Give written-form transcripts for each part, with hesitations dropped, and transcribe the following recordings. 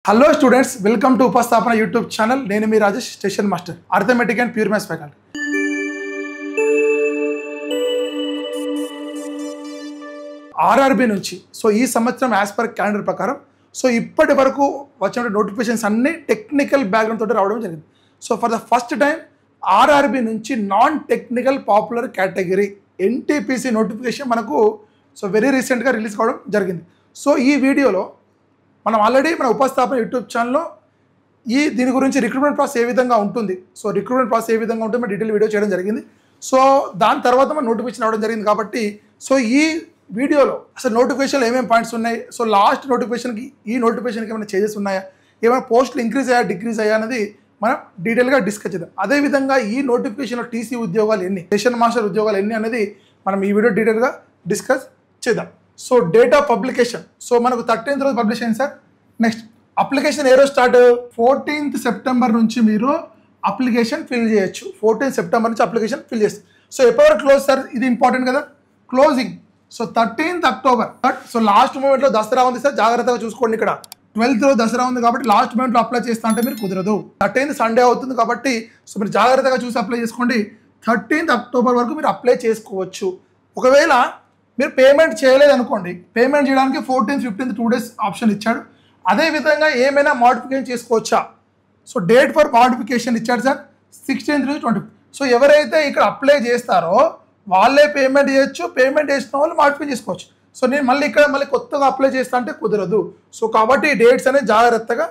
Hello students, welcome to Upasthapana YouTube channel. నేను మీ Rajesh, station master, arithmetic and pure maths faculty. RRB నుంచి ఈ సంవత్సరం యాజ్ పర్ క్యాలెండర్ ప్రకారం ఇప్పటి వరకు వచ్చిన నోటిఫికేషన్స్ అన్ని టెక్నికల్ బ్యాక్గ్రౌండ్ తోటి రావడం జరిగింది. For the first time RRB నుంచి non technical popular category NTPC notification మనకు వెరీ రీసెంట్గా రిలీజ్ కావడం జరిగింది. ఈ వీడియోలో మనం ఆల్రెడీ మన ఉపస్థాపన యూట్యూబ్ ఛానల్లో దీని గురించి రిక్రూట్మెంట్ ప్రాసెస్ ఏ విధంగా ఉంటుంది, రిక్రూట్మెంట్ ప్రాసెస్ ఏ విధంగా ఉంటుంది మన డీటెయిల్ వీడియో చేయడం జరిగింది. దాని తర్వాత మన నోటిఫికేషన్ రావడం జరిగింది కాబట్టి ఈ వీడియోలో అసలు నోటిఫికేషన్లో ఏమేమి పాయింట్స్ ఉన్నాయి, లాస్ట్ నోటిఫికేషన్కి ఈ నోటిఫికేషన్కి ఏమైనా చేంజెస్ ఉన్నాయా, ఏమైనా పోస్టులు ఇంక్రీజ్ అయ్యా డిక్రీజ్ అయ్యా అనేది మనం డీటెయిల్గా డిస్కస్ చేద్దాం. అదేవిధంగా ఈ నోటిఫికేషన్లో టీసీ ఉద్యోగాలు ఎన్ని, స్టేషన్ మాస్టర్ ఉద్యోగాలు ఎన్ని అనేది మనం ఈ వీడియో డీటెయిల్గా డిస్కస్ చేద్దాం. డేట్ ఆఫ్ పబ్లికేషన్ మనకు 13th రోజు పబ్లిష్ అయింది సార్. నెక్స్ట్ అప్లికేషన్ ఏ రోజు స్టార్ట్, 14th సెప్టెంబర్ నుంచి మీరు అప్లికేషన్ ఫిల్ చేయొచ్చు. 14th సెప్టెంబర్ నుంచి అప్లికేషన్ ఫిల్ చేస్తారు. ఎప్పుడు క్లోజ్ సార్, ఇది ఇంపార్టెంట్ కదా, క్లోజింగ్ 13th అక్టోబర్. లాస్ట్ మూమెంట్లో దసరా ఉంది సార్, జాగ్రత్తగా చూసుకోండి. ఇక్కడ 12th రోజు దసరా ఉంది కాబట్టి లాస్ట్ మూమెంట్లో అప్లై చేస్తా అంటే మీరు కుదరదు. 13th సండే అవుతుంది కాబట్టి మీరు జాగ్రత్తగా చూసి అప్లై చేసుకోండి. 13th అక్టోబర్ వరకు మీరు అప్లై చేసుకోవచ్చు. ఒకవేళ మీరు పేమెంట్ చేయలేదు అనుకోండి, పేమెంట్ చేయడానికి 14th 15th 2 days ఆప్షన్ ఇచ్చాడు. అదేవిధంగా ఏమైనా మోడిఫికేషన్ చేసుకోవచ్చా, డేట్ ఫర్ మోడిఫికేషన్ ఇచ్చాడు సార్ 16th నుంచి 20. ఎవరైతే ఇక్కడ అప్లై చేస్తారో వాళ్ళే పేమెంట్ చేయొచ్చు, పేమెంట్ చేసిన వాళ్ళు మోడిఫికేషన్ చేసుకోవచ్చు. నేను మళ్ళీ కొత్తగా అప్లై చేస్తా అంటే కుదరదు. కాబట్టి ఈ డేట్స్ అనేది జాగ్రత్తగా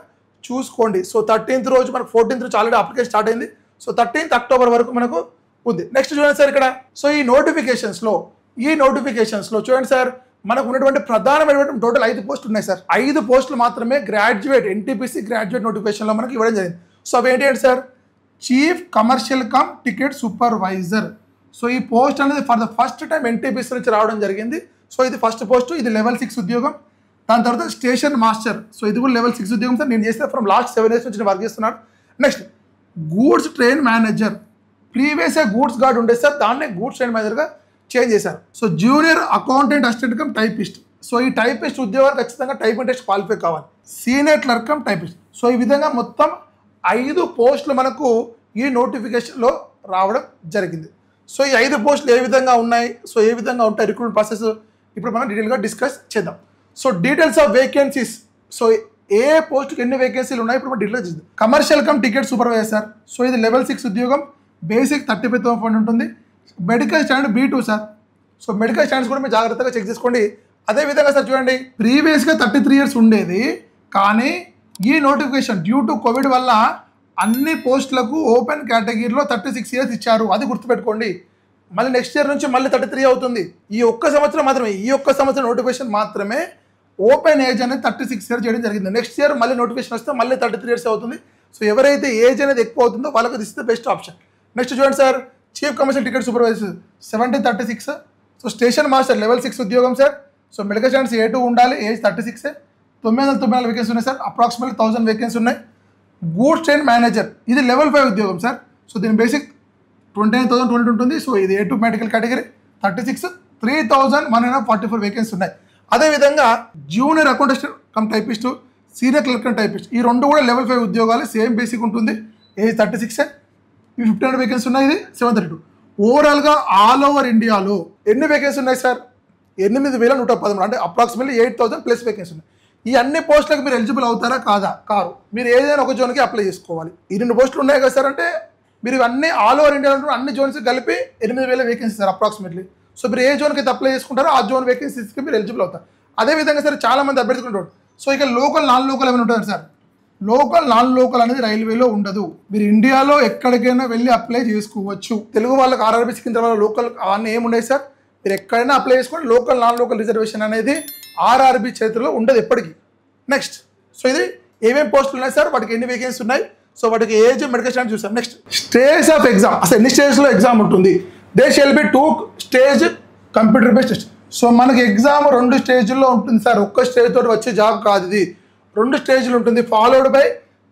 చూసుకోండి. 13th రోజు మనకు 14th రోజు ఆల్రెడీ అప్లికేషన్ స్టార్ట్ అయింది. 13th అక్టోబర్ వరకు మనకు ఉంది. నెక్స్ట్ చూడండి సార్, ఇక్కడ ఈ నోటిఫికేషన్స్లో చూడండి సార్, మనకు ఉన్నటువంటి ప్రధానమైనటువంటి టోటల్ 5 పోస్టులు ఉన్నాయి సార్. 5 పోస్టులు మాత్రమే గ్రాడ్యుయేట్ ఎన్టీపీసీ గ్రాడ్యుయేట్ నోటిఫికేషన్లో మనకి ఇవ్వడం జరిగింది. అవి ఏంటి sir, chief commercial come ticket supervisor. ఈ పోస్ట్ అనేది for the first time NTPC నుంచి రావడం జరిగింది. ఇది ఫస్ట్ పోస్ట్, ఇది లెవెల్ 6 ఉద్యోగం. దాని తర్వాత స్టేషన్ మాస్టర్, ఇది కూడా లెవెల్ 6 ఉద్యోగం సార్. నేను చేస్తే ఫ్రమ్ లాస్ట్ 7 years నుంచి వర్క్ చేస్తున్నాను. Next goods train manager, previous goods guard ఉండేది సార్, దాన్నే గూడ్స్ ట్రైన్ మేనేజర్గా చేంజ్ చేశారు. Junior accountant assistant cum typist. ఈ టైపిస్ట్ ఉద్యోగాలు ఖచ్చితంగా టైపింగ్ టెస్ట్ క్వాలిఫై కావాలి. Senior clerk cum typist. ఈ విధంగా మొత్తం 5 పోస్టులు మనకు ఈ నోటిఫికేషన్లో రావడం జరిగింది. ఈ 5 పోస్టులు ఏ విధంగా ఉన్నాయి, ఏ విధంగా ఉంటాయి రిక్రూట్మెంట్ ప్రాసెస్ ఇప్పుడు మనం డీటెయిల్గా డిస్కస్ చేద్దాం. డీటెయిల్స్ ఆఫ్ వేకెన్సీస్, ఏ పోస్ట్కి ఎన్ని వేకెన్సీలు ఉన్నాయి ఇప్పుడు మనం డీటెయిల్గా చూద్దాం. కమర్షియల్ కమ్ టికెట్ సూపర్వైజర్, ఇది లెవెల్ 6 ఉద్యోగం. బేసిక్ 35,000 ఉంటుంది. Medical standard B2 sir. Medical standards కూడా మీరు జాగ్రత్తగా చెక్ చేసుకోండి. అదేవిధంగా సార్ చూడండి, ప్రీవియస్గా 33 years ఉండేది, కానీ ఈ నోటిఫికేషన్ డ్యూ టు కోవిడ్ వల్ల అన్ని పోస్టులకు ఓపెన్ కేటగిరీలో 36 years ఇచ్చారు. అది గుర్తుపెట్టుకోండి. మళ్ళీ నెక్స్ట్ ఇయర్ నుంచి మళ్ళీ 33 అవుతుంది. ఈ ఒక్క సంవత్సరం నోటిఫికేషన్ మాత్రమే ఓపెన్ ఏజ్ అనేది 36 years చేయడం జరిగింది. నెక్స్ట్ ఇయర్ మళ్ళీ నోటిఫికేషన్ వస్తే మళ్ళీ 33 years అవుతుంది. ఎవరైతే ఏజ్ అనేది ఎక్కువ అవుతుందో వాళ్ళకి this is the best option. Next చూడండి sir, chief commercial ticket supervisor 1736. Station master level 6 ఉద్యోగం సార్. మెడికల్ స్టాండర్డ్స్ A2 ఉండాలి, ఏజ్ 36. 994 వేకెన్సీ ఉన్నాయి సార్, అప్రాక్సిమేట్లీ 1000 వేకెన్సీ ఉన్నాయి. గూడ్స్ ట్రైన్ మేనేజర్, ఇది లెవెల్ 5 ఉద్యోగం సార్. దీని బేసిక్ 29,020 ఉంటుంది. ఇది A2 మెడికల్ కేటగిరీ 36. 3,144 వేకెన్సీ ఉన్నాయి. అదేవిధంగా junior accountant cum typist, senior clerk cum typist, ఈ 2 కూడా లెవెల్ 5 ఉద్యోగాలు. సేమ్ బేసిక్ ఉంటుంది, ఏజ్ 36. 59 వేకెన్సీ ఉన్నాయి, ఇది 732. ఓవరాల్గా ఆల్ ఓవర్ ఇండియాలో ఎన్ని వేకెన్సీ ఉన్నాయి సార్, 8,113, అంటే అప్రాక్సిమేట్లీ 8,000 ప్లస్ వేకెన్సీ ఉన్నాయి. ఈ అన్ని పోస్టులకు మీరు ఎలిజిబుల్ అవుతారా కారు. మీరు ఏదైనా ఒక జోన్కి అప్లై చేసుకోవాలి. ఈ 2 పోస్టులు ఉన్నాయి కదా సార్, అంటే మీరు ఇవన్నీ ఆల్ ఓవర్ ఇండియాలో అన్ని జోన్స్కి కలిపి 8,000 వేకెన్సీ సార్ అప్రాక్సిమేట్లీ. మీరు ఏ జోన్కి అయితే అప్లై చేసుకుంటారో ఆ జోన్ వేకెన్సీస్కి మీరు ఎలిజిబుల్ అవుతారు. అదేవిధంగా సార్ చాలామంది అభ్యర్థుకుంటారు. ఇక లోకల్ నాన్ లోకల్ ఏమైనా ఉంటుంది సార్. లోకల్ నాన్ లోకల్ అనేది రైల్వేలో ఉండదు. మీరు ఇండియాలో ఎక్కడికైనా వెళ్ళి అప్లై చేసుకోవచ్చు. తెలుగు వాళ్ళకి ఆర్ఆర్బీ సికింద్రాబాద్ లోకల్ అవన్నీ ఏముండవు సార్. మీరు ఎక్కడైనా అప్లై చేసుకోండి. లోకల్ నాన్ లోకల్ రిజర్వేషన్ అనేది ఆర్ఆర్బీ చేతిలో ఉండదు ఎప్పటికీ. నెక్స్ట్ ఇది ఏమేమి పోస్టులు ఉన్నాయి సార్, వాటికి ఎన్ని వేకెన్సీ ఉన్నాయి, వాటికి ఏజ్ మెడికల్ స్టాండర్డ్ చూసాం. నెక్స్ట్ స్టేజ్ ఆఫ్ ఎగ్జామ్, అసలు ఎన్ని స్టేజ్లో ఎగ్జామ్ ఉంటుంది. They shall be 2 stage computer based test. మనకి ఎగ్జామ్ 2 స్టేజ్ల్లో ఉంటుంది సార్. ఒక్క స్టేజ్ తోటి వచ్చే జాబ్ కాదు ఇది, 2 స్టేజ్లు ఉంటుంది. Followed by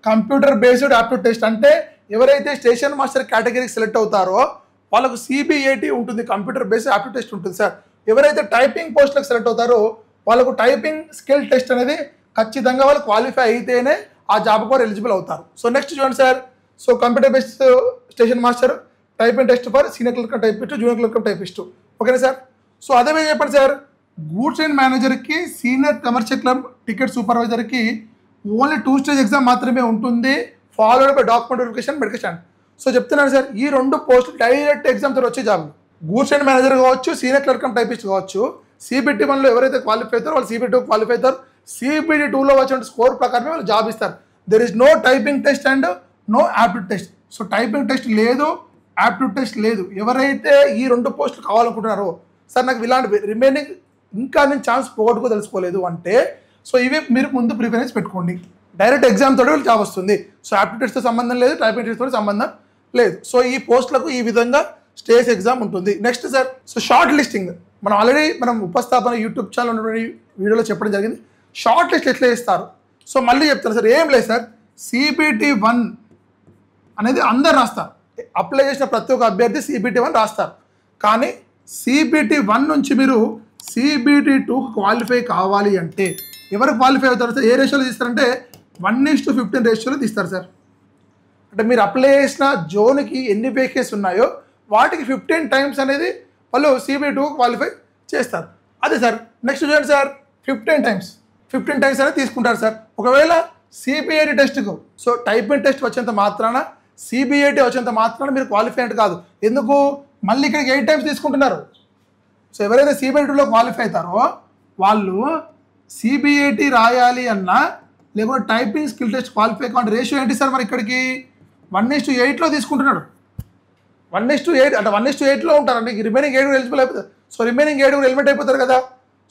computer based aptitude test. అంటే ఎవరైతే స్టేషన్ మాస్టర్ కేటగిరీకి సెలెక్ట్ అవుతారో వాళ్ళకు CBAT ఉంటుంది, కంప్యూటర్ బేస్డ్ ఆప్టిట్యూడ్ టెస్ట్ ఉంటుంది సార్. ఎవరైతే టైపింగ్ పోస్టులకు సెలెక్ట్ అవుతారో వాళ్ళకు టైపింగ్ స్కిల్ టెస్ట్ అనేది ఖచ్చితంగా వాళ్ళు క్వాలిఫై అయితేనే ఆ జాబ్ కూడా ఎలిజిబుల్ అవుతారు. సో నెక్స్ట్ చూడండి sir, so computer based station master type and test for senior clerk typist, junior clerk typist. ఓకేనా సార్? సో అదేవిధంగా చెప్పండి సార్, గూడ్స్ అండ్ మేనేజర్కి, సీనియర్ కమర్షియల్ క్లబ్ టికెట్ సూపర్వైజర్కి ఓన్లీ 2 స్టేజ్ ఎగ్జామ్ మాత్రమే ఉంటుంది, followed by document verification, medical stand. So చెప్తున్నాను sir, ఈ 2 పోస్టులు డైరెక్ట్ ఎగ్జామ్తో వచ్చే జాబ్. గూడ్స్ అండ్ మేనేజర్ కావచ్చు, సీనియర్ క్లర్క్ టైపిస్ట్ కావచ్చు. CBT 1లో ఎవరైతే క్వాలిఫై అవుతారో వాళ్ళు CBT 2 క్వాలిఫై అవుతారు. CBT 2లో వచ్చిన స్కోర్ ప్రకారమే వాళ్ళు జాబ్ ఇస్తారు. There is no typing test and no aptitude test. So typing test లేదు, యాప్టిట్యూడ్ టెస్ట్ లేదు. ఎవరైతే ఈ 2 పోస్టులు కావాలనుకుంటున్నారో, సార్ నాకు ఇలాంటి రిమైనింగ్ ఇంకా నేను ఛాన్స్ పోగొట్టుకో తెలుసుకోలేదు అంటే, సో ఇవి మీరు ముందు ప్రిఫరెన్స్ పెట్టుకోండి. డైరెక్ట్ ఎగ్జామ్ తోటి వీళ్ళు జాబ్ వస్తుంది. సో యాప్టిట్యూడ్ టెస్ట్తో సంబంధం లేదు, టైపింగ్ టెస్ట్తో సంబంధం లేదు. సో ఈ పోస్టులకు ఈ విధంగా స్టేజ్ ఎగ్జామ్ ఉంటుంది. Next sir, so short listing మనం ఉపస్థాపన యూట్యూబ్ ఛానల్ ఉన్నటువంటి వీడియోలో చెప్పడం జరిగింది. షార్ట్ లిస్ట్ ఎట్లా చేస్తారు? సో మళ్ళీ చెప్తాను సార్, ఏం లేదు సార్, CBT 1 అనేది అందరు రాస్తారు. అప్లై చేసిన ప్రతి ఒక్క అభ్యర్థి CBT 1 రాస్తారు. కానీ CBT 1 నుంచి మీరు CBT 2 క్వాలిఫై కావాలి అంటే ఎవరు క్వాలిఫై అవుతారు సార్? ఏ రేషియోలో తీస్తారంటే 1:15 రేషియోలో తీస్తారు సార్. అంటే మీరు అప్లై చేసిన జోన్కి ఎన్ని వేకెన్సీ ఉన్నాయో వాటికి 15 టైమ్స్ అనేది వాళ్ళు CBT 2 క్వాలిఫై చేస్తారు. అదే సార్, నెక్స్ట్ చూడండి సార్, 15 టైమ్స్ అనేది తీసుకుంటారు సార్. ఒకవేళ CBAT టెస్ట్కు, సో టైపింగ్ టెస్ట్ వచ్చేంత మాత్రాన, CBAT వచ్చేంత మాత్రాన మీరు క్వాలిఫై అంటే కాదు. ఎందుకు? మళ్ళీ ఇక్కడికి 8 టైమ్స్ తీసుకుంటున్నారు. సో ఎవరైతే CBT 2లో క్వాలిఫై అవుతారో వాళ్ళు CBAT రాయాలి అన్నా, లేకపోతే టైపింగ్ స్కిల్ టెస్ట్ క్వాలిఫై కావాలి. రేషియో ఏంటి సార్? మరి ఇక్కడికి 1:8లో తీసుకుంటున్నాడు. 1:8 అంటే 1:8లో ఉంటారండి. రిమైనింగ్ 7 ఎలిజిబుల్ అయిపోతారు. సో రిమైనింగ్ 7 ఎలిమెంట్ అయిపోతారు కదా.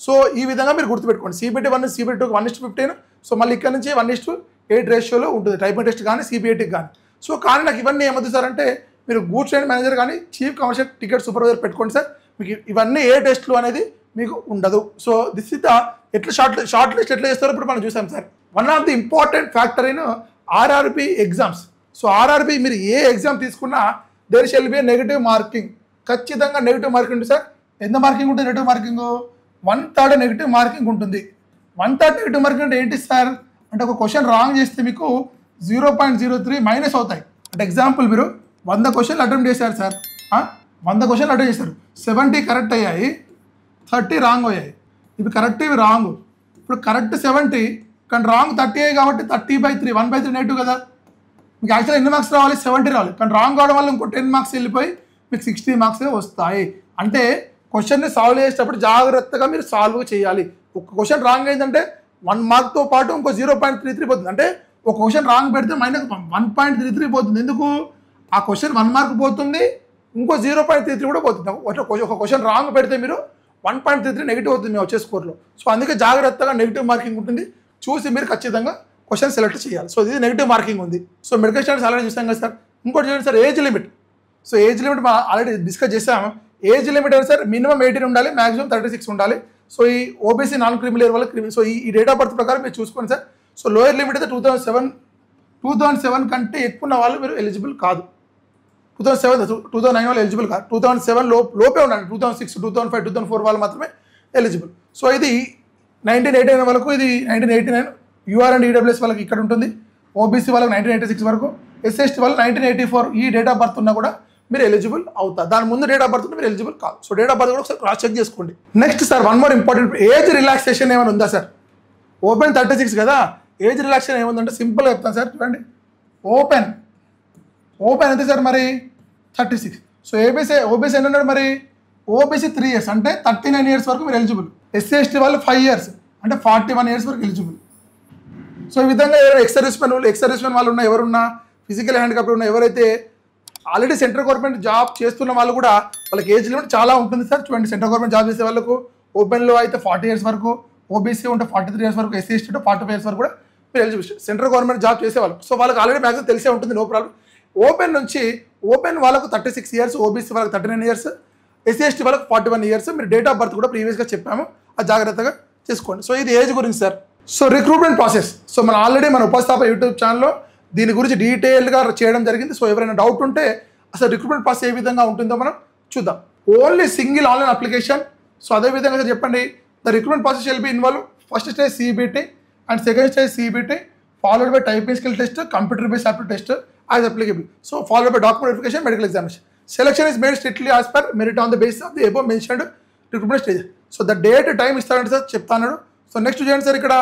సో ఈ విధంగా మీరు గుర్తుపెట్టుకోండి. CBT 1 CBT 2 1:15. సో మళ్ళీ ఇక్కడ నుంచి 1:8 రేషియోలో ఉంటుంది టైపింగ్ టెస్ట్ కానీ CBATకి కానీ. సో కానీ నాకు ఇవన్నీ ఏమవుతుంది సార్ అంటే, మీరు గూడ్స్ అండ్ మేనేజర్ కానీ చీఫ్ కమర్షియల్ టికెట్ సూపర్వైజర్ పెట్టుకోండి సార్. మీకు ఇవన్నీ ఏ టెస్ట్లు అనేది మీకు ఉండదు. సో దిస్ ఇస్ ద ఎట్లా షార్ట్ లిస్ట్ ఎట్లా చేస్తారో ఇప్పుడు మనం చూసాం sir. One of the important factor in RRB exams. So RRB మీరు ఏ ఎగ్జామ్ తీసుకున్నా there shall be negative marking. ఖచ్చితంగా నెగిటివ్ మార్కింగ్ ఉంటుంది సార్. ఎంత మార్కింగ్ ఉంటుంది? నెగిటివ్ మార్కింగ్ 1/3 నెగిటివ్ మార్కింగ్ ఉంటుంది. 1/3 నెగిటివ్ మార్కింగ్ అంటే ఏంటి సార్ అంటే, ఒక క్వశ్చన్ రాంగ్ చేస్తే మీకు 0.03 మైనస్ అవుతాయి. అంటే ఎగ్జాంపుల్, మీరు 100 క్వశ్చన్లు అటెంప్ట్ చేశారు సార్. 100 క్వశ్చన్లు అటెంప్ట్ చేశారు, 70 కరెక్ట్ అయ్యాయి, 30 రాంగ్ అయ్యాయి. ఇవి కరెక్ట్, ఇవి రాంగ్. ఇప్పుడు కరెక్ట్ 70 కానీ రాంగ్ 30 అయ్యాయి కాబట్టి 30/3 1/3 నెగిటివ్ కదా. మీకు యాక్చువల్గా ఎన్ని మార్క్స్ రావాలి? 70 రావాలి. కానీ రాంగ్ కావడం వల్ల ఇంకో 10 మార్క్స్ వెళ్ళిపోయి మీకు 60 మార్క్సే వస్తాయి. అంటే క్వశ్చన్ని సాల్వ్ చేసేటప్పుడు జాగ్రత్తగా మీరు సాల్వ్ చేయాలి. ఒక క్వశ్చన్ రాంగ్ అయిందంటే 1 మార్క్తో పాటు ఇంకో 0.33 పోతుంది. అంటే ఒక క్వశ్చన్ రాంగ్ పెడితే -1.33 పోతుంది. ఎందుకు? ఆ క్వశ్చన్ 1 మార్క్ పోతుంది, ఇంకో 0.33 కూడా పోతుంది. ఒక క్వశ్చన్ రాంగ్ పెడితే మీరు 1.33 నెగిటివ్ అవుతుంది మేము వచ్చే స్కోర్లో. సో అందుకే జాగ్రత్తగా నెగిటివ్ మార్కింగ్ ఉంటుంది, చూసి మీరు ఖచ్చితంగా క్వశ్చన్ సెలెక్ట్ చేయాలి. సో ఇది నెగిటివ్ మార్కింగ్ ఉంది. సో మెడికల్ స్టాండర్డ్స్ ఆల్రెడీ చూసాం కదా సార్. ఇంకోటి చూడండి sir, age limit. So age limit మనం ఆల్రెడీ డిస్కస్ చేసాము. ఏజ్ లిమిట్ ఏంటి సార్? మినిమం 18 ఉండాలి, మాక్సిమం 36 ఉండాలి. సో ఈ OBC నాన్ క్రిమినల్ వాళ్ళకి సో ఈ డేట్ ఆఫ్ బర్త్ ప్రకారం మీరు చూసుకోండి సార్. సో లోయర్ లిమిట్ అయితే 2007 కంటే ఎక్కువ ఉన్న వాళ్ళు మీరు ఎలిజిబుల్ కాదు. 2009 వాళ్ళు ఎలిజిబుల్ కాదు. 2007 లోపే ఉండాలి. 2006, 2005, 2004 వాళ్ళు మాత్రమే ఎలిజిబుల్. సో ఇది 1989 వరకు, ఇది 1989. UR అండ్ EWS వాళ్ళకి ఇక్కడ ఉంటుంది. OBC వాళ్ళకి 1986 వరకు, SST వాళ్ళు 1984. ఈ డేట్ ఆఫ్ బర్త్ ఉన్నా కూడా మీరు ఎలిజిబుల్ అవుతారు. దాని ముందు డేట్ ఆఫ్ బర్త్ ఉంటే మీరు ఎలిజిబుల్ కాదు. సో డేట్ ఆఫ్ బర్త్ కూడా ఒకసారి క్రాస్ చెక్ చేసుకోండి. Next sir, one more important, age relaxation ఏమైనా ఉందా సార్? ఓపెన్ 36 కదా, ఏజ్ రిలాక్సేషన్ ఏముందంటే సింపుల్గా చెప్తాను సార్. చూడండి, ఓపెన్ అయితే సార్ మరి 36. సో OBC ఎన్ని ఉన్నాడు మరి? OBC 3 years అంటే 39 years వరకు మీరు ఎలిజిబుల్. SC/ST వాళ్ళు 5 years అంటే 41 years వరకు ఎలిజిబుల్. సో ఈ విధంగా ఎక్స్ సర్వీస్ మెన్ వాళ్ళు ఉన్న, ఎవరున్నా ఫిజికల్ హ్యాండిక్యాప్ ఉన్న, ఎవరైతే ఆల్రెడీ సెంట్రల్ గవర్నమెంట్ జాబ్ చేస్తున్న వాళ్ళు కూడా వాళ్ళకి ఏజ్ లిమిట్ చాలా ఉంటుంది సార్. చూడండి, సెంట్రల్ గవర్నమెంట్ జాబ్ చేసే వాళ్ళకు ఓపెన్లో అయితే 40 years వరకు, OBC ఉంటే 43 years వరకు, SC/ST ఉంటే 45 years వరకు కూడా మీరు ఎలిజిబుల్. సెంట్రల్ గవర్నమెంట్ జాబ్ చేసేవాళ్ళు. సో వాళ్ళకి ఆల్రెడీ మ్యాక్సిమం తెలిసే ఉంటుంది, నో ప్రాబ్లం. ఓపెన్ వాళ్ళకు 36 years, OBC వాళ్ళకి 39 years, SC/ST వాళ్ళకి 41 years. మీరు డేట్ ఆఫ్ బర్త్ కూడా ప్రీవియస్గా చెప్పాము, అది జాగ్రత్తగా చేసుకోండి. సో ఇది ఏజ్ గురించి sir. So recruitment process, so మనం ఆల్రెడీ మన ఉపస్థాపన యూట్యూబ్ ఛానల్లో దీని గురించి డీటెయిల్గా చేయడం జరిగింది. సో ఎవరైనా డౌట్ ఉంటే అసలు రిక్రూట్మెంట్ ప్రాసెస్ ఏ విధంగా ఉంటుందో మనం చూద్దాం. Only single online application. So అదేవిధంగా చెప్పండి, the recruitment process shall be involve first stage CBT and second stage CBT followed by typing skill test, computer based aptitude test as applicable. So followed by document verification, medical examination. Selection is made strictly as per merit on the basis of the above mentioned recruitment stage. So the date time ఇస్తారంటే sir చెప్తాను. So next చూడండి sir ఇక్కడ.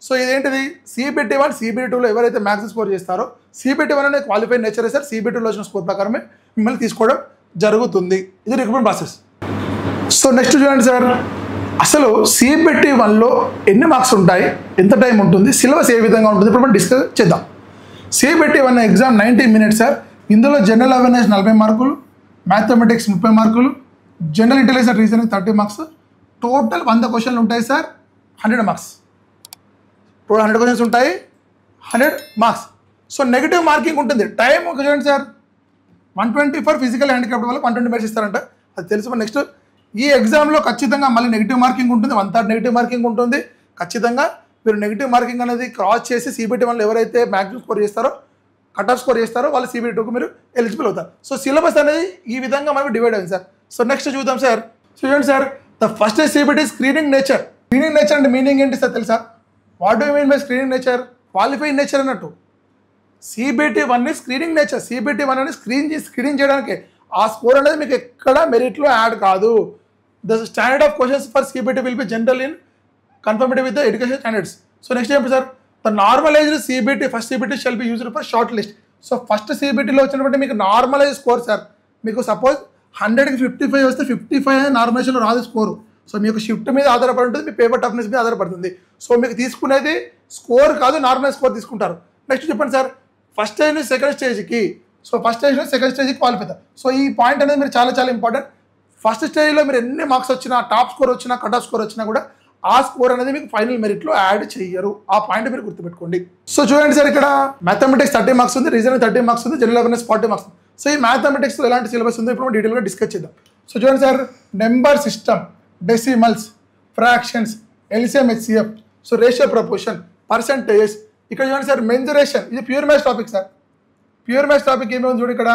So ఇదేంటిది CBT1 CBT2లో ఎవరైతే maths score చేస్తారో CBT1 అనేది qualified nature sir, CBT2లో వచ్చిన score ప్రకారమే మిమ్మల్ని తీసుకోవడం జరుగుతుంది. ఇది రిక్రూట్మెంట్ ప్రాసెస్. సో నెక్స్ట్ చూడండి సార్, అసలు CBT1లో ఎన్ని మార్క్స్ ఉంటాయి, ఎంత టైం ఉంటుంది, సిలబస్ ఏ విధంగా ఉంటుంది ఇప్పుడు మనం డిస్కస్ చేద్దాం. CBT1 exam 90 minutes sir. ఇందులో జనరల్ అవేర్నెస్ 40 మార్కులు, మ్యాథమెటిక్స్ 30 మార్కులు, general intelligence and reasoning 30 marks, total 100 క్వశ్చన్లు ఉంటాయి సార్, 100 మార్క్స్. టోటల్ 100 క్వశ్చన్స్ ఉంటాయి, 100 మార్క్స్. సో నెగిటివ్ మార్కింగ్ ఉంటుంది. టైం ఒక చూడండి సార్, 120 ఫర్ ఫిజికల్ హ్యాండిక్యాప్డ్ వాళ్ళకి 120 మినిట్స్ ఇస్తారంట, అది తెలుసు. నెక్స్ట్ ఈ ఎగ్జామ్లో ఖచ్చితంగా మళ్ళీ నెగిటివ్ మార్కింగ్ ఉంటుంది, 1/3 నెగిటివ్ మార్కింగ్ ఉంటుంది. ఖచ్చితంగా మీరు నెగిటివ్ మార్కింగ్ అనేది క్రాస్ చేసి CBT1లో ఎవరైతే మ్యాక్సిమం స్కోర్ చేస్తారో, కట్ ఆఫ్ స్కోర్ చేస్తారో వాళ్ళు CBT2కు మీరు ఎలిజిబుల్ అవుతారు. సో సిలబస్ అనేది ఈ విధంగా మనకు డివైడ్ అయింది సార్. సో నెక్స్ట్ చూద్దాం సార్. చూడండి sir, the first CBT screening nature. Screening nature అంటే మీనింగ్ ఏంటి సార్ తెలుసా? What do you mean by screening nature? Qualified nature అన్నట్టు. CBT1 screening nature. CBT1 అనేది స్క్రీనింగ్ చేయడానికి. ఆ స్కోర్ అనేది మీకు ఎక్కడ మెరిట్లో యాడ్ కాదు. The standard of questions for CBT will be general in conformative with the education standards. So next ఏంటి sir, the normalised CBT first CBT shall be used for short list. So first CBTలో వచ్చినటువంటి మీకు normalise score sir. మీకు suppose 100కి 55 వస్తే 55 నార్మలైజేషన్లో రాదు score. So మీకు shift మీద ఆధారపడి ఉంటుంది, మీ పేపర్ టఫ్నెస్ మీద ఆధారపడుతుంది. సో మీకు తీసుకునేది స్కోర్ కాదు, నార్మల్ స్కోర్ తీసుకుంటారు. నెక్స్ట్ చెప్పండి సార్, ఫస్ట్ స్టేజ్ నుంచి సెకండ్ స్టేజ్కి. సో ఫస్ట్ స్టేజ్ నుంచి సెకండ్ స్టేజ్కి క్వాలిఫై అవుతారు. సో ఈ పాయింట్ అనేది మీరు చాలా చాలా ఇంపార్టెంట్. ఫస్ట్ స్టేజ్లో మీరు ఎన్ని మార్క్స్ వచ్చినా, టాప్ స్కోర్ వచ్చినా, కట్ ఆఫ్ స్కోర్ వచ్చినా కూడా ఆ స్కోర్ అనేది మీకు ఫైనల్ మెరిట్లో యాడ్ చేయరు. ఆ పాయింట్ మీరు గుర్తుపెట్టుకోండి. సో చూడండి సార్, ఇక్కడ మ్యాథమెటిక్స్ 30 మార్క్స్ ఉంది, రీజనింగ్ 30 మార్క్స్ ఉంది, జనరల్ అవేర్నెస్ 40 మార్క్స్. సో ఈ మ్యాథమెటిక్స్లో ఎలాంటి సిలబస్ ఉందో ఇప్పుడు డీటెయిల్గా డిస్కస్ చేద్దాం. సో చూడండి sir, number system, decimals, fractions, LCM HCF, so ratio proportion, percentages. ఇక్కడ చూడండి సార్, మెన్సురేషన్, ఇది pure maths topic sir. Pure maths topic ఏమేమి చూడు ఇక్కడ,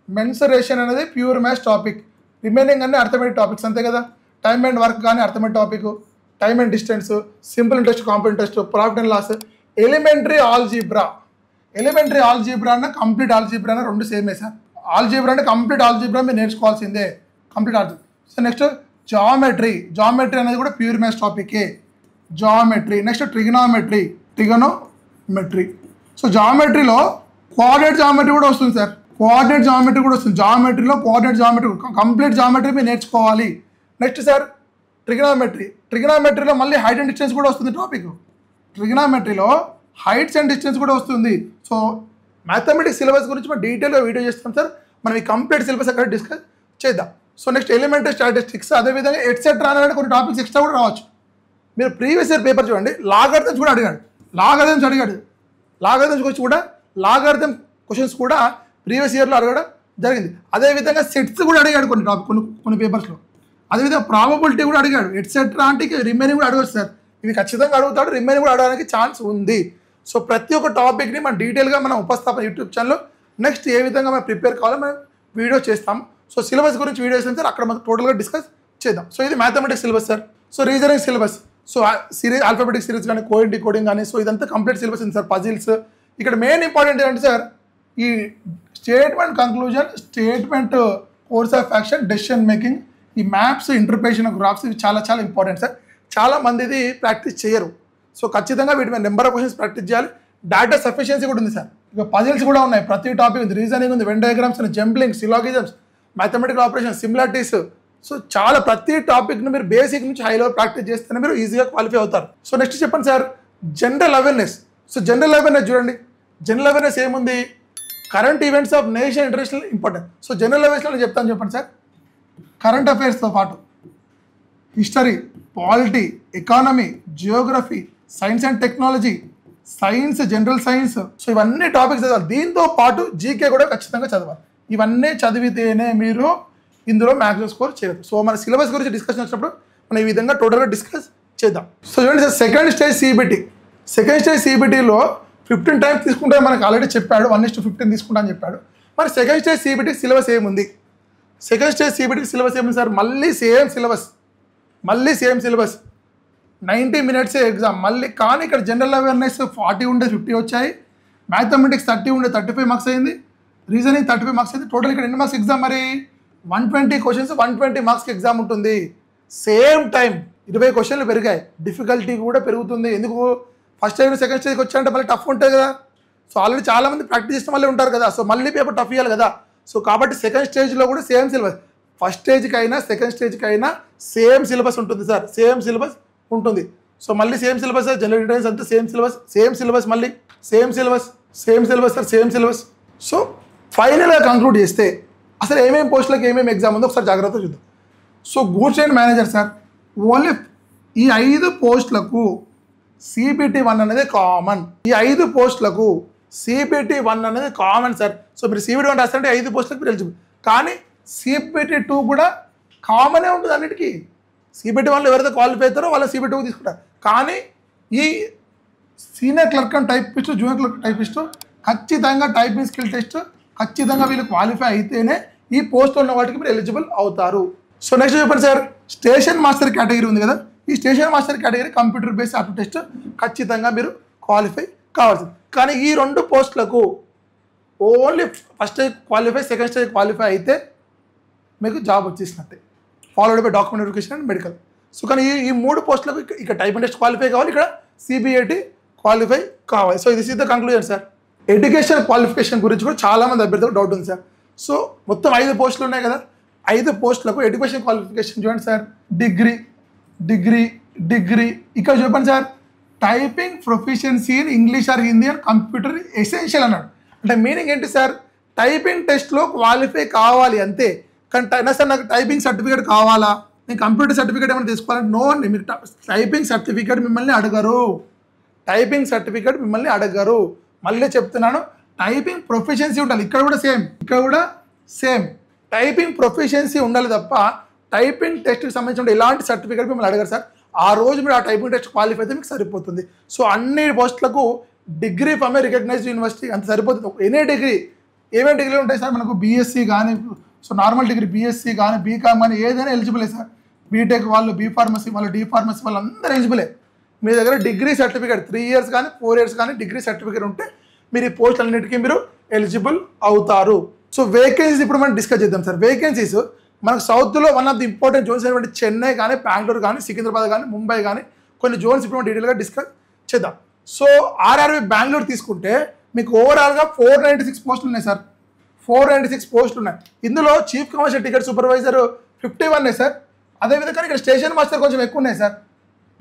మెన్సురేషన్ అనేది ప్యూర్ మ్యాథ్స్ టాపిక్. రిమైనింగ్ అన్ని అర్థమెటిక్ టాపిక్స్ అంతే కదా. టైమ్ అండ్ వర్క్ కానీ arithmetic topic, time and distance, simple interest, compound interest, profit and loss, elementary algebra. Elementary algebra అన్న complete algebra అన్న రెండు సేమే సార్. ఆల్జీబ్రా అంటే కంప్లీట్ ఆల్జీబ్రా మీరు నేర్చుకోవాల్సిందే, complete algebra. So next geometry. Geometry అనేది కూడా ప్యూర్ మ్యాథ్స్ టాపికే, జామెట్రీ. Next trigonometry. సో జామెట్రీలో కోఆర్డినేట్ జామెట్రీ కూడా వస్తుంది సార్. కోఆర్డినేట్ జామెట్రీ కూడా వస్తుంది. జామెట్రీలో కోఆర్డినేట్ జామెట్రీ, కంప్లీట్ జామెట్రీ మీరు నేర్చుకోవాలి. Next sir trigonometry. ట్రిగనోమెట్రీలో మళ్ళీ హైట్ అండ్ డిస్టెన్స్ కూడా వస్తుంది టాపిక్. ట్రిగనోమెట్రీలో హైట్స్ అండ్ డిస్టెన్స్ కూడా వస్తుంది. సో మ్యాథమెటిక్స్ సిలబస్ గురించి మనం డీటెయిల్గా వీడియో చేస్తాం సార్. మనం ఈ కంప్లీట్ సిలబస్ అక్కడ డిస్కస్ చేద్దాం. సో నెక్స్ట్ ఎలిమెంటరీ స్టాటిస్టిక్స్, అదేవిధంగా ఎట్సెట్రా అనే కొన్ని టాపిక్స్ ఎక్స్ట్రా కూడా రావచ్చు. మీరు ప్రీవియస్ ఇయర్ పేపర్ చూడండి, లాగర్థమ్స్ కూడా అడిగాడు. లాగర్థమ్స్ గురించి కూడా లాగర్థం క్వశ్చన్స్ కూడా ప్రీవియస్ ఇయర్లో అడగడం జరిగింది. అదేవిధంగా సెట్స్ కూడా అడిగాడు కొన్ని పేపర్స్లో. అదేవిధంగా ప్రాబబిలిటీ కూడా అడిగాడు. ఎట్సెట్రా అంటే రిమైనింగ్ కూడా అడగచ్చు సార్. ఇవి ఖచ్చితంగా అడుగుతాడు, రిమైనింగ్ కూడా అడగడానికి ఛాన్స్ ఉంది. సో ప్రతి ఒక్క టాపిక్ని మనం డీటెయిల్గా మనం ఉపస్థాపన యూట్యూబ్ ఛానల్లో నెక్స్ట్ ఏ విధంగా మనం ప్రిపేర్ కావాలో మనం వీడియో చేస్తాం. సో సిలబస్ గురించి వీడియో చేస్తాం సార్, అక్కడ మనం టోటల్గా డిస్కస్ చేద్దాం. సో ఇది mathematics syllabus sir. So reasoning syllabus, so series alphabetic series కానీ, కోడింగ్ కానీ, సో ఇదంతా కంప్లీట్ సిలబస్ ఉంది సార్. పజిల్స్. ఇక్కడ మెయిన్ ఇంపార్టెంట్ ఏంటంటే సార్, ఈ statement conclusion, statement course of action, decision making, ఈ మ్యాప్స్, ఇంటర్ప్రిటేషన్ ఆఫ్ గ్రాఫ్స్, ఇవి చాలా చాలా ఇంపార్టెంట్ సార్. చాలా మంది ఇది ప్రాక్టీస్ చేయరు. సో ఖచ్చితంగా వీటి మీద నెంబర్ ఆఫ్ క్వశ్చన్స్ ప్రాక్టీస్ చేయాలి. డేటా సఫిషియన్సీ కూడా ఉంది సార్. ఇక పజిల్స్ కూడా ఉన్నాయి, ప్రతి టాపిక్ ఉంది. రీజనింగ్ ఉంది, Venn diagrams, jumbling, syllogisms, mathematical operation, similarities. So చాలా ప్రతి టాపిక్ను మీరు బేసిక్ నుంచి హై లెవెల్ ప్రాక్టీస్ చేస్తేనే మీరు ఈజీగా క్వాలిఫై అవుతారు. సో నెక్స్ట్ చెప్పండి sir, general awareness. So general awareness చూడండి, జనరల్ అవేర్నెస్ ఏముంది, current events of nation, international important. So general అవేర్నెస్లో నేను చెప్తాను చెప్పండి సార్. కరెంట్ అఫైర్స్తో పాటు history, polity, economy, geography, science and technology, science, general science, so ఇవన్నీ టాపిక్స్ చదవాలి. దీంతో పాటు జీకే కూడా ఖచ్చితంగా చదవాలి. ఇవన్నీ చదివితేనే మీరు ఇందులో మ్యాక్సిమం స్కోర్ చేయవచ్చు. సో మన సిలబస్ గురించి డిస్కషన్ వచ్చినప్పుడు మనం ఈ విధంగా టోటల్గా డిస్కస్ చేద్దాం. సో చూడండి సార్, సెకండ్ స్టేజ్ CBTలో 15 టైమ్స్ తీసుకుంటే మనకు ఆల్రెడీ చెప్పాడు, 1:15 తీసుకుంటా అని చెప్పాడు. మరి సెకండ్ స్టేజ్ CBT సిలబస్ ఏముంది? సెకండ్ స్టేజ్ CBT సిలబస్ ఏముంది సార్? మళ్ళీ సేమ్ సిలబస్. 90 minutes exam. మళ్ళీ కానీ ఇక్కడ జనరల్ అవేర్నెస్ 40 ఉండే 50 వచ్చాయి, మ్యాథమెటిక్స్ 30 ఉండే 35 మార్క్స్ అయింది, రీజనింగ్ 35 మార్క్స్ అయింది. టోటల్ ఇక్కడ ఎన్ని మార్క్స్ ఎగ్జామ్ మరి 120 క్వశ్చన్స్ 120 మార్క్స్కి ఎగ్జామ్ ఉంటుంది. సేమ్ టైం 20 క్వశ్చన్లు పెరిగాయి, డిఫికల్టీ కూడా పెరుగుతుంది. ఎందుకు ఫస్ట్ స్టేజ్ సెకండ్ స్టేజ్కి వచ్చాయంటే మళ్ళీ టఫ్ ఉంటుంది కదా. సో ఆల్రెడీ చాలామంది ప్రాక్టీస్ చేసిన వాళ్ళే ఉంటారు కదా, సో మళ్ళీ పేపర్ టఫ్ ఇవ్వాలి కదా. సో కాబట్టి సెకండ్ స్టేజ్లో కూడా సేమ్ సిలబస్, ఫస్ట్ స్టేజ్కి అయినా సెకండ్ స్టేజ్కి అయినా సేమ్ సిలబస్ ఉంటుంది సార్, సేమ్ సిలబస్ ఉంటుంది. సో మళ్ళీ same syllabus sir, general intelligence అంతా సేమ్ సిలబస్ మళ్ళీ same syllabus sir, same syllabus. So ఫైనల్గా కంక్లూడ్ చేస్తే అసలు ఏమేమి పోస్టులకు ఏమేమి ఎగ్జామ్ ఉందో ఒకసారి జాగ్రత్తగా చూద్దాం. So goods and manager sir, only ఈ 5 పోస్టులకు CPT 1 అనేది కామన్. ఈ 5 పోస్టులకు CPT 1 అనేది కామన్ సార్. సో మీరు CPT 1 రాస్తారంటే 5 పోస్టులకు మీరు ఎలిజిబుల్. కానీ CPT 2 కూడా కామనే ఉంటుంది అన్నిటికీ. CPT 1లో ఎవరైతే క్వాలిఫై అవుతారో వాళ్ళ CPT 2 తీసుకుంటారు. కానీ ఈ senior clerk and typist, junior clerk typist ఖచ్చితంగా టైపింగ్ స్కిల్ టెస్ట్ ఖచ్చితంగా వీళ్ళు క్వాలిఫై అయితేనే ఈ పోస్ట్ ఉన్న వాటికి మీరు ఎలిజిబుల్ అవుతారు. సో నెక్స్ట్ చెప్పండి సార్, స్టేషన్ మాస్టర్ కేటగిరీ ఉంది కదా, ఈ station master category computer based aptitude test ఖచ్చితంగా మీరు క్వాలిఫై కావాల్సింది. కానీ ఈ 2 పోస్టులకు only first stage qualify, second stage qualify అయితే మీకు జాబ్ వచ్చేసినట్టే, followed by document verification and medical. So కానీ ఈ 3 పోస్టులకు ఇక్కడ టైపింగ్ టెస్ట్ క్వాలిఫై కావాలి, ఇక్కడ CBAT క్వాలిఫై కావాలి. సో ఇది the conclusion sir. Education qualification గురించి కూడా చాలామంది అభ్యర్థులకు డౌట్ ఉంది సార్. సో మొత్తం 5 పోస్టులు ఉన్నాయి కదా, 5 పోస్టులకు ఎడ్యుకేషన్ క్వాలిఫికేషన్ చూడండి సార్, డిగ్రీ ఇక్కడ చెప్పండి sir, typing proficiency in English are Hindi and computer essential అన్నాడు. అంటే మీనింగ్ ఏంటి సార్, టైపింగ్ టెస్ట్లో క్వాలిఫై కావాలి అంతే. కానీ సార్ నాకు టైపింగ్ సర్టిఫికేట్ కావాలా, నేను కంప్యూటర్ సర్టిఫికేట్ ఏమైనా తీసుకోవాలంటే నో అండి, మీకు టైపింగ్ సర్టిఫికేట్ మిమ్మల్ని అడగరు. మళ్ళీ చెప్తున్నాను, టైపింగ్ ప్రొఫిషియన్సీ ఉండాలి. ఇక్కడ కూడా సేమ్ టైపింగ్ ప్రొఫిషియన్సీ ఉండాలి తప్ప టైపింగ్ టెస్ట్కి సంబంధించిన ఎలాంటి సర్టిఫికేట్ మిమ్మల్ని అడగారు సార్. ఆ రోజు మీరు ఆ టైపింగ్ టెస్ట్ క్వాలిఫై అయితే మీకు సరిపోతుంది. సో అన్ని పోస్టులకు degree from a recognised university అంత సరిపోతుంది. ఎనీ డిగ్రీ, ఏమేమి డిగ్రీలు ఉంటాయి సార్ మనకు, BSc కానీ, సో నార్మల్ డిగ్రీ BSc కానీ, BCom కానీ ఏదైనా ఎలిజిబులే సార్. బీటెక్ వాళ్ళు, B.Pharmacy వాళ్ళు, D.Pharmacy వాళ్ళు అందరూ ఎలిజిబులే. మీ దగ్గర డిగ్రీ సర్టిఫికేట్ 3 years కానీ 4 years కానీ డిగ్రీ సర్టిఫికేట్ ఉంటే మీరు ఈ పోస్ట్ అన్నిటికీ మీరు ఎలిజిబుల్ అవుతారు. సో వేకెన్సీస్ ఇప్పుడు మనం డిస్కస్ చేద్దాం సార్. వేకెన్సీస్ మనకు సౌత్లో one of the important zones అయినటువంటి చెన్నై కానీ, బెంగళూరు కానీ, సికింద్రాబాద్ కానీ, ముంబై కానీ కొన్ని జోన్స్ ఇప్పుడు మనం డీటెయిల్గా డిస్కస్ చేద్దాం. సో RRB బెంగళూరు తీసుకుంటే మీకు ఓవరాల్గా 496 పోస్టులు ఉన్నాయి సార్, 496 పోస్టులు ఉన్నాయి. ఇందులో chief commercial ticket supervisor 51 sir. అదేవిధంగా ఇక్కడ స్టేషన్ మాస్టర్ కొంచెం ఎక్కువ ఉన్నాయి సార్,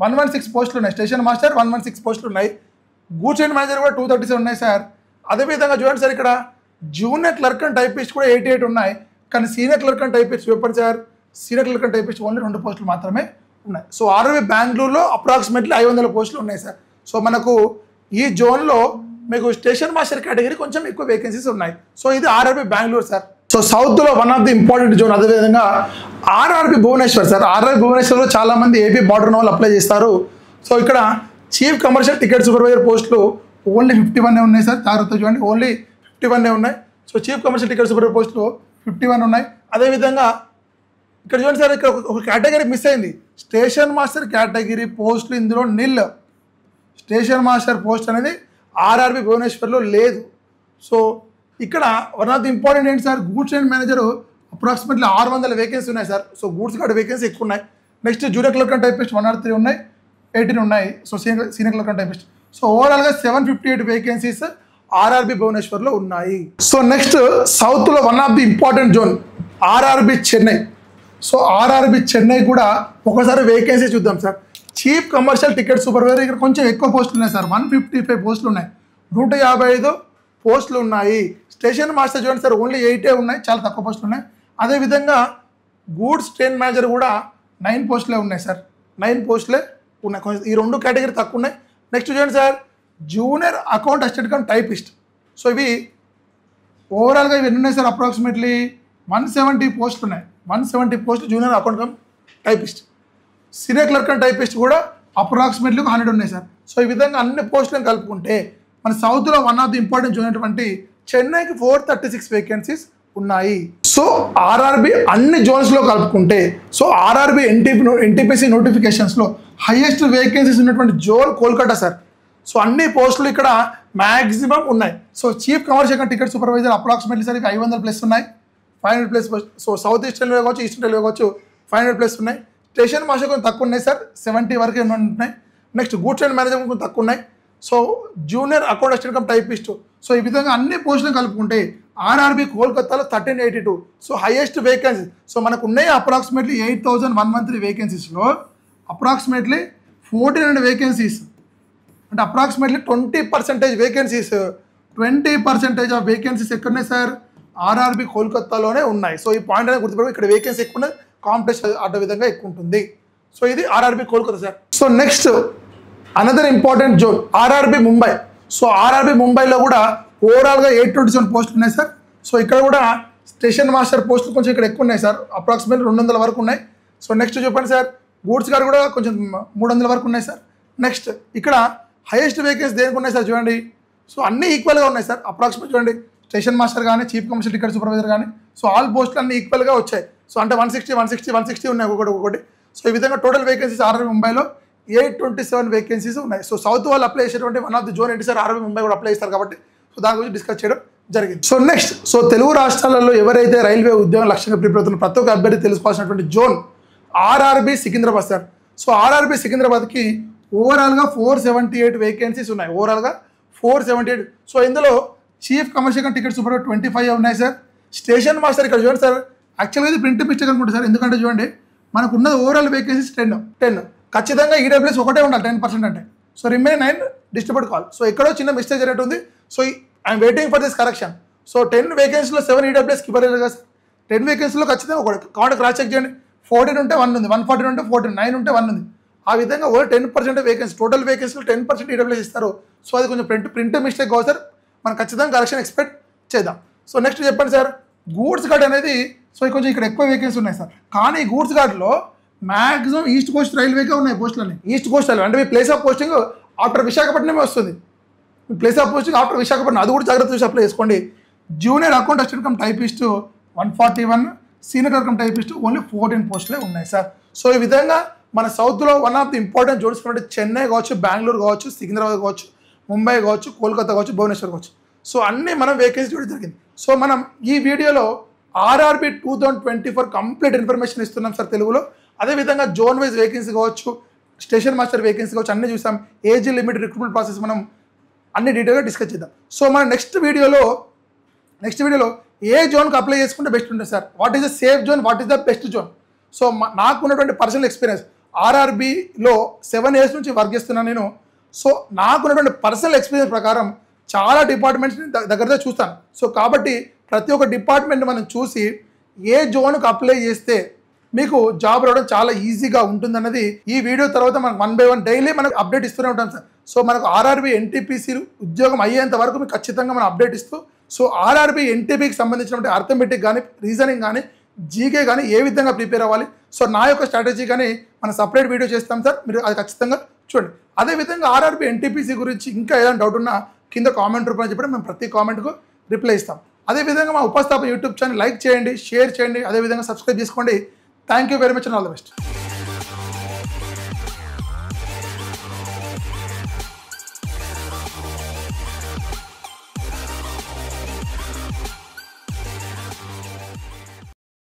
116 పోస్టులు ఉన్నాయి. స్టేషన్ మాస్టర్ 116 పోస్టులు ఉన్నాయి. గూడ్స్ అండ్ మేనేజర్ కూడా 237 ఉన్నాయి సార్. అదేవిధంగా చూడండి సార్, ఇక్కడ జూనియర్ క్లర్క్ అండ్ టైపిస్ట్ కూడా 88 ఉన్నాయి. కానీ సీనియర్ క్లర్క్ అండ్ టైపిస్ట్ చెప్పండి sir, senior clerk and typist only 2 పోస్టులు మాత్రమే ఉన్నాయి. సో RRB బెంగళూరులో అప్రాక్సిమేట్లీ 500 పోస్టులు ఉన్నాయి సార్. సో మనకు ఈ జోన్లో మీకు స్టేషన్ మాస్టర్ కేటగిరీ కొంచెం ఎక్కువ వేకెన్సీస్ ఉన్నాయి. సో ఇది RRB బెంగళూరు సార్. సో సౌత్లో one of the important zone. అదేవిధంగా RRB భువనేశ్వర్ సార్. RRB భువనేశ్వర్లో చాలామంది AP బార్డర్ వాళ్ళు అప్లై చేస్తారు. సో ఇక్కడ చీఫ్ కమర్షియల్ టికెట్ సూపర్వైజర్ పోస్టులు ఓన్లీ 51 ఉన్నాయి సార్, జాగ్రత్త చూడండి, ఓన్లీ 51 ఉన్నాయి. So chief commercial ticket supervisor పోస్టులు 51 ఉన్నాయి. అదేవిధంగా ఇక్కడ చూడండి సార్, ఇక్కడ ఒక కేటగిరీ మిస్ అయింది, స్టేషన్ మాస్టర్ కేటగిరీ పోస్టులు ఇందులో నిల్. స్టేషన్ మాస్టర్ పోస్ట్ అనేది RRB భువనేశ్వర్లో లేదు. సో ఇక్కడ వన్ ఆఫ్ ది ఇంపార్టెంట్ ఏంటి sir, goods and manager approximately 600 vacancy ఉన్నాయి sir. So goods card vacancy ఎక్కువ ఉన్నాయి. Next junior clerk and typist 103 ఉన్నాయి, 18 ఉన్నాయి. So senior clerk and typist. So ఓవరాల్గా 758 వేకెన్సీస్ RRB భువనేశ్వర్లో ఉన్నాయి. సో నెక్స్ట్ సౌత్లో one of the important zone RRB Chennai. So RRB Chennai కూడా ఒకసారి వేకెన్సీ చూద్దాం sir. Chief commercial ticket supervisor ఇక్కడ కొంచెం ఎక్కువ పోస్టులు ఉన్నాయి సార్, 155 పోస్టులు ఉన్నాయి, 155 పోస్టులు ఉన్నాయి. స్టేషన్ మాస్టర్ చూడండి సార్, ఓన్లీ 8 ఉన్నాయి, చాలా తక్కువ పోస్టులు ఉన్నాయి. అదేవిధంగా గూడ్స్ ట్రైన్ మేనేజర్ కూడా 9 పోస్టులే ఉన్నాయి సార్, 9 పోస్టులే ఉన్నాయి. ఈ 2 కేటగిరీ తక్కువ ఉన్నాయి. నెక్స్ట్ చూడండి sir, junior account assistant cum typist. So ఇవి ఓవరాల్గా ఇవి ఎన్ని ఉన్నాయి సార్, అప్రాక్సిమేట్లీ 170 పోస్టులు ఉన్నాయి, 170 పోస్టులు junior account cum typist. Senior clerk and typist కూడా అప్రాక్సిమేట్లీ 100 ఉన్నాయి సార్. సో ఈ విధంగా అన్ని పోస్టులను కలుపుకుంటే మన సౌత్లో one of the important zone అయినటువంటి చెన్నైకి 436 వేకెన్సీస్ ఉన్నాయి. సో RRB అన్ని జోన్స్లో కలుపుకుంటే, సో RRB NTPC నోటిఫికేషన్స్లో హైయెస్ట్ వేకెన్సీస్ ఉన్నటువంటి జోన్ కోల్కతా సార్. సో అన్ని పోస్టులు ఇక్కడ మ్యాక్సిమం ఉన్నాయి. So chief commercial ticket supervisor approximately sir 500+ ఉన్నాయి, 500+ సో సౌత్ ఈస్ట్ రైల్వే కావచ్చు, ఈస్టర్న్ రైల్వే కావచ్చు 500+ ఉన్నాయి. స్టేషన్ మాస్టర్ కొంచెం తక్కువ ఉన్నాయి సార్, 70 వరకు ఉన్నాయి. నెక్స్ట్ గూడ్స్ అండ్ మేనేజ్మెంట్ కొంచెం తక్కువ ఉన్నాయి. So junior account assistant cum typist. So ఈ విధంగా అన్ని పోస్టులను కలుపుకుంటే ఆర్ఆర్బీ కోల్కతాలో 1382. So highest vacancy. సో మనకు ఉన్నాయి అప్రాక్సిమేట్లీ 8113 వేకెన్సీస్లో అప్రాక్సిమేట్లీ 1400 వేకెన్సీస్ అంటే అప్రాక్సిమేట్లీ 20% వేకెన్సీస్, 20% ఆఫ్ వేకెన్సీస్ ఎక్కడున్నాయి సార్? ఆర్ఆర్బీ కోల్కతాలోనే ఉన్నాయి. సో ఈ పాయింట్ అనేది గుర్తుపెట్టుకో, ఇక్కడ వేకెన్సీ ఎక్కువ ఉన్నది, కాంపిటీషన్ అటు విధంగా ఎక్కువ ఉంటుంది. సో ఇది RRB Kolkata sir. So next another important zone RRB Mumbai. So RRB ముంబైలో కూడా ఓవరాల్గా 827 పోస్టులు ఉన్నాయి సార్. సో ఇక్కడ కూడా స్టేషన్ మాస్టర్ పోస్టులు కొంచెం ఇక్కడ ఎక్కువ ఉన్నాయి సార్, అప్రాక్సిమేట్లీ 200 వరకు ఉన్నాయి. సో నెక్స్ట్ చెప్పండి సార్, గూడ్స్ గారు కూడా కొంచెం 300 వరకు ఉన్నాయి సార్. నెక్స్ట్ ఇక్కడ హైయెస్ట్ వేకెన్సీ దేనికి ఉన్నాయి సార్ చూడండి. సో అన్నీ ఈక్వల్గా ఉన్నాయి సార్, అప్రాక్సిమేట్ చూడండి, స్టేషన్ మాస్టర్ కానీ, చీఫ్ కమర్షియల్ టికెట్ సూపర్వైజర్ కానీ, సో ఆల్ పోస్టులు అన్నీ ఈక్వల్గా వచ్చాయి. సో అంటే 160 ఉన్నాయి ఒక్కొక్కటి. సో ఈ విధంగా టోటల్ వేకెన్సీస్ ఆర్ఆర్బీ ముంబైలో 827 వేకెన్సీస్ ఉన్నాయి. సో సౌత్ వాళ్ళు అప్లై చేసేటువంటి వన్ ఆఫ్ ది జోన్ ఏంటి సార్? ఆర్ఆర్బీ ముంబై కూడా అప్లై చేస్తారు కాబట్టి సో దాని గురించి డిస్కస్ చేయడం జరిగింది. సో నెక్స్ట్, సో తెలుగు రాష్ట్రాలలో ఎవరైతే రైల్వే ఉద్యోగం లక్ష్యంగా ప్రిపేర్ అవుతున్న ప్రతి ఒక్క అభ్యర్థి తెలుసుకోవాల్సినటువంటి zone RRB Secunderabad sir. So RRB సికింద్రాబాద్కి ఓవరాల్గా 478 వేకెన్సీస్ ఉన్నాయి, ఓవరాల్గా 478. సో ఇందులో చీఫ్ కమర్షియల్ టికెట్ సూపర్ 25 ఉన్నాయి సార్. స్టేషన్ మాస్టర్ ఇక్కడ చూడండి సార్, యాక్చువల్గా ఇది ప్రింట్ మిస్టేక్ అనుకుంటుంది సార్, ఎందుకంటే చూడండి మనకు ఉన్నది ఓవరాల్ వేకెన్సీస్ 10 ఖచ్చితంగా ఈడబ్ల్యూఎస్ ఒకటే ఉండాలి 10% అంటే. So remain 9 distribute call. So ఎక్కడో చిన్న మిస్టేక్ జరిగినట్టు ఉంది. So I'm waiting for this correction. So 10 వేకెన్సీలో 7 ఈడబ్ల్యూఎస్కి ఇవ్వలేదు కదా సార్. 10 వేకెన్సీలో ఖచ్చితంగా ఒకటి కాంటాక్ట్ క్రాస్ చెక్ చేయండి. 14 ఉంటే 1 ఉంది, 114 ఉంటే 14, 9 ఉంటే 1 ఉంది. ఆ విధంగా ఓవర్ 10% వేకెన్సీ, టోటల్ వేకెన్సీలో 10% ఈడబ్ల్యూఎస్ ఇస్తారు. సో అది కొంచెం ప్రింట్ మిస్టేక్ కాదు సార్, మనం ఖచ్చితంగా కరెక్షన్ ఎక్స్పెక్ట్ చేద్దాం. సో నెక్స్ట్ చెప్పండి సార్, గూడ్స్ గార్డ్ అనేది సో కొంచెం ఇక్కడ ఎక్కువ వేకెన్సీ ఉన్నాయి సార్. కానీ గూడ్స్ గార్డ్లో మ్యాక్సిమం ఈస్ట్ కోస్ట్ రైల్వేగా ఉన్నాయి పోస్టులని. ఈస్ట్ కోస్ట్ రైల్వే అంటే మీ ప్లేస్ ఆఫ్ పోస్టింగ్ ఆఫ్టర్ విశాఖపట్నమే వస్తుంది. మీ place of posting after Visakhapatnam, అది కూడా జాగ్రత్త చూసి అప్లై చేసుకోండి. Junior account assistant cum typist 141, senior cum typist only 14 పోస్టులే ఉన్నాయి సార్. సో ఈ విధంగా మన సౌత్లో one of the important zones అంటే చెన్నై కావచ్చు, బెంగళూరు కావచ్చు, సికింద్రాబాద్ కావచ్చు, ముంబై కావచ్చు, కోల్కతా కావచ్చు, భువనేశ్వర్ కావచ్చు. సో అన్నీ మనం వేకెన్సీ చూడడం జరిగింది. సో మనం ఈ వీడియోలో ఆర్ఆర్బీ 2024 కంప్లీట్ ఇన్ఫర్మేషన్ ఇస్తున్నాం సార్ తెలుగులో. అదేవిధంగా జోన్ వైజ్ వేకెన్సీ కావచ్చు, స్టేషన్ మాస్టర్ వేకెన్సీ కావచ్చు, అన్నీ చూసాం. ఏజ్ లిమిట్, రిక్రూట్మెంట్ ప్రాసెస్ మనం అన్ని డీటెయిల్గా డిస్కస్ చేద్దాం. సో మన నెక్స్ట్ వీడియోలో ఏ జోన్కి అప్లై చేసుకుంటే బెస్ట్ ఉంటుంది sir, what is the safe zone, what is the best zone. So నాకు ఉన్నటువంటి పర్సనల్ ఎక్స్పీరియన్స్ ఆర్ఆర్బీలో 7 years నుంచి వర్క్ చేస్తున్నాను నేను. సో నాకున్నటువంటి పర్సనల్ ఎక్స్పీరియన్స్ ప్రకారం చాలా డిపార్ట్మెంట్స్ని దగ్గరగా చూస్తాను. సో కాబట్టి ప్రతి ఒక్క డిపార్ట్మెంట్ మనం చూసి ఏ జోన్కి అప్లై చేస్తే మీకు జాబ్ రావడం చాలా ఈజీగా ఉంటుందన్నది ఈ వీడియో తర్వాత మనం 1 by 1 డైలీ మనకు అప్డేట్ ఇస్తూనే ఉంటాం సార్. సో మనకు ఆర్ఆర్బీ ఎన్టీపీసీ ఉద్యోగం అయ్యేంత వరకు మీకు ఖచ్చితంగా మనం అప్డేట్ ఇస్తూ, సో ఆర్ఆర్బీ ఎన్టీపీకి సంబంధించినటువంటి అర్థమెటిక్ కానీ, రీజనింగ్ కానీ, జీకే కానీ ఏ విధంగా ప్రిపేర్ అవ్వాలి, సో నా యొక్క స్ట్రాటజీ కానీ మనం సపరేట్ వీడియో చేస్తాం సార్, మీరు అది ఖచ్చితంగా చూడండి. అదేవిధంగా ఆర్ఆర్బీ ఎన్టీపీసీ గురించి ఇంకా ఏదైనా డౌట్ ఉన్నా కింద కామెంట్ రూపంలో చెప్పడం మేము ప్రతి కామెంట్కు రిప్లై ఇస్తాం. అదేవిధంగా మా ఉపస్థాపన యూట్యూబ్ ఛానల్ లైక్ చేయండి, షేర్ చేయండి, అదేవిధంగా సబ్స్క్రైబ్ చేసుకోండి. Thank you very much and all the best.